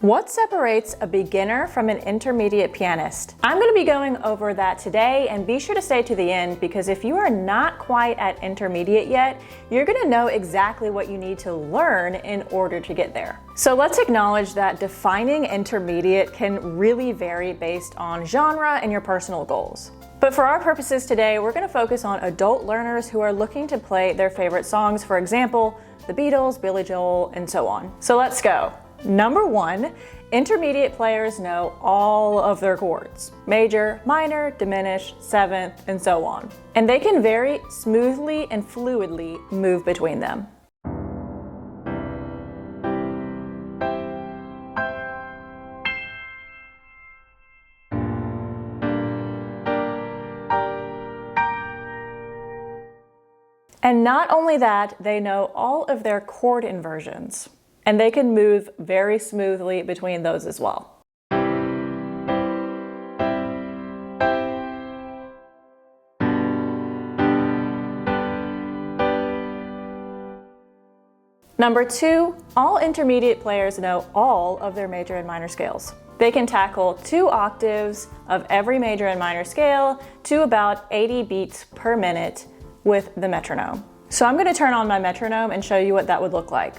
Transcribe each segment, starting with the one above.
What separates a beginner from an intermediate pianist? I'm going to be going over that today, and be sure to stay to the end because if you are not quite at intermediate yet, you're going to know exactly what you need to learn in order to get there. So let's acknowledge that defining intermediate can really vary based on genre and your personal goals. But for our purposes today, we're going to focus on adult learners who are looking to play their favorite songs, for example, the Beatles, Billy Joel, and so on. So let's go. Number 1, intermediate players know all of their chords. Major, minor, diminished, seventh, and so on. And they can very smoothly and fluidly move between them. And not only that, they know all of their chord inversions. And they can move very smoothly between those as well. Number 2, all intermediate players know all of their major and minor scales. They can tackle 2 octaves of every major and minor scale to about 80 beats per minute with the metronome. So I'm going to turn on my metronome and show you what that would look like.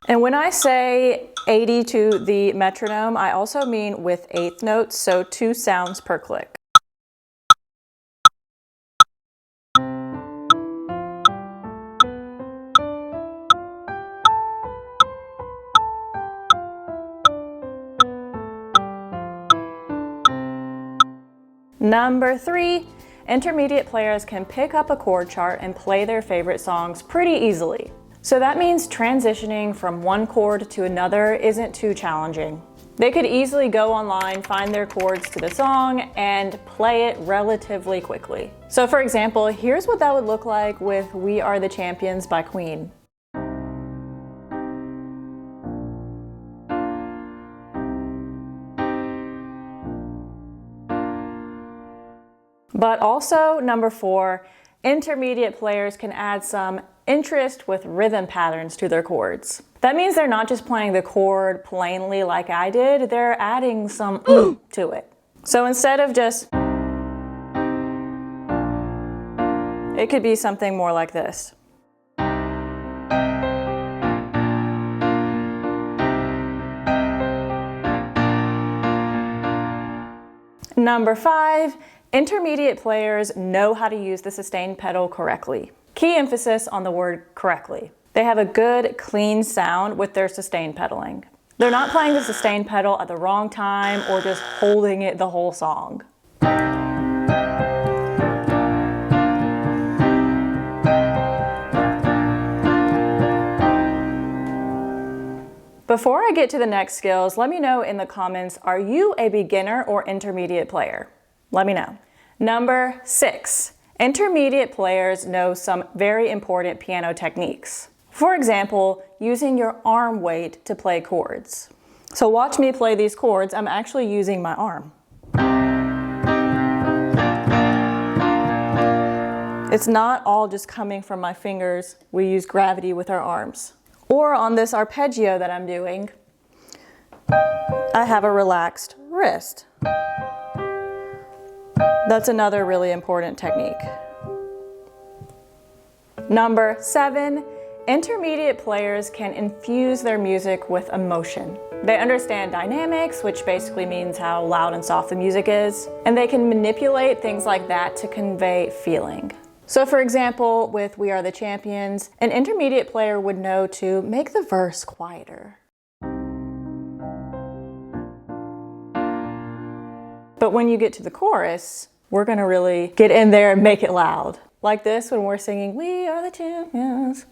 And when I say 80 to the metronome, I also mean with eighth notes, so 2 sounds per click. Number 3, intermediate players can pick up a chord chart and play their favorite songs pretty easily. So that means transitioning from one chord to another isn't too challenging. They could easily go online, find their chords to the song, and play it relatively quickly. So for example, here's what that would look like with We Are the Champions by Queen. But also, number 4, intermediate players can add some interest with rhythm patterns to their chords. That means they're not just playing the chord plainly like I did, they're adding some to it. So instead of just, it could be something more like this. Number 5, intermediate players know how to use the sustain pedal correctly. Key emphasis on the word correctly. They have a good, clean sound with their sustain pedaling. They're not playing the sustain pedal at the wrong time or just holding it the whole song. Before I get to the next skills, let me know in the comments, are you a beginner or intermediate player? Let me know. Number 6. Intermediate players know some very important piano techniques. For example, using your arm weight to play chords. So watch me play these chords. I'm actually using my arm. It's not all just coming from my fingers. We use gravity with our arms. Or on this arpeggio that I'm doing, I have a relaxed wrist. That's another really important technique. Number 7, intermediate players can infuse their music with emotion. They understand dynamics, which basically means how loud and soft the music is, and they can manipulate things like that to convey feeling. So for example, with We Are the Champions, an intermediate player would know to make the verse quieter. But when you get to the chorus, we're going to really get in there and make it loud. Like this when we're singing, We Are the Champions.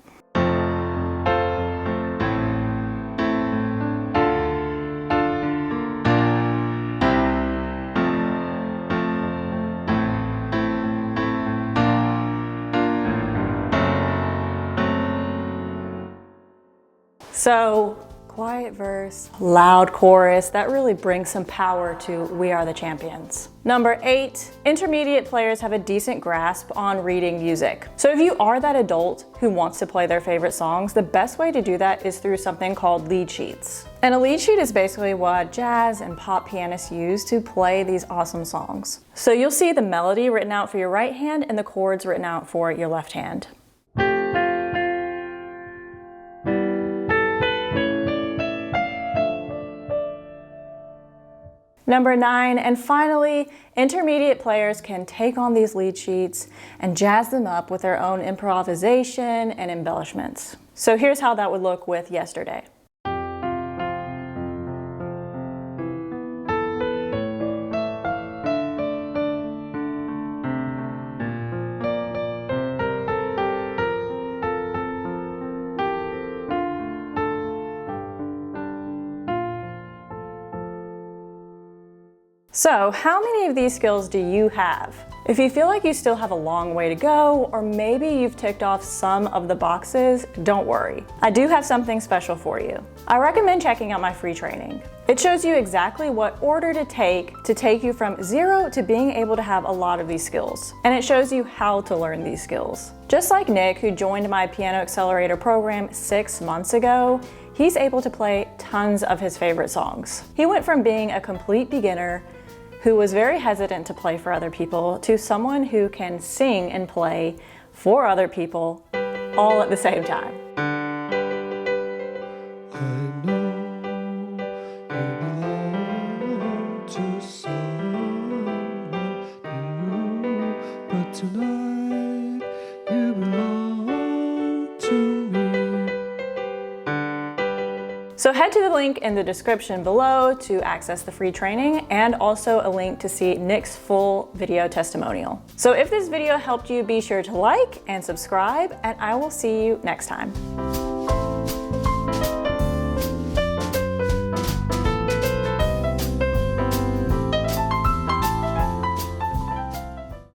So quiet verse, loud chorus. That really brings some power to We Are the Champions. Number 8, intermediate players have a decent grasp on reading music. So if you are that adult who wants to play their favorite songs, the best way to do that is through something called lead sheets. And a lead sheet is basically what jazz and pop pianists use to play these awesome songs. So you'll see the melody written out for your right hand and the chords written out for your left hand. Number 9, and finally, intermediate players can take on these lead sheets and jazz them up with their own improvisation and embellishments. So here's how that would look with Yesterday. So, how many of these skills do you have? If you feel like you still have a long way to go, or maybe you've ticked off some of the boxes, don't worry. I do have something special for you. I recommend checking out my free training. It shows you exactly what order to take you from 0 to being able to have a lot of these skills. And it shows you how to learn these skills. Just like Nick, who joined my Piano Accelerator program 6 months ago, he's able to play tons of his favorite songs. He went from being a complete beginner who was very hesitant to play for other people to someone who can sing and play for other people all at the same time. I know you belong to someone new, but tonight you belong to me. So head to the link in the description below to access the free training, and also a link to see Nick's full video testimonial. So if this video helped you, be sure to like and subscribe, and I will see you next time.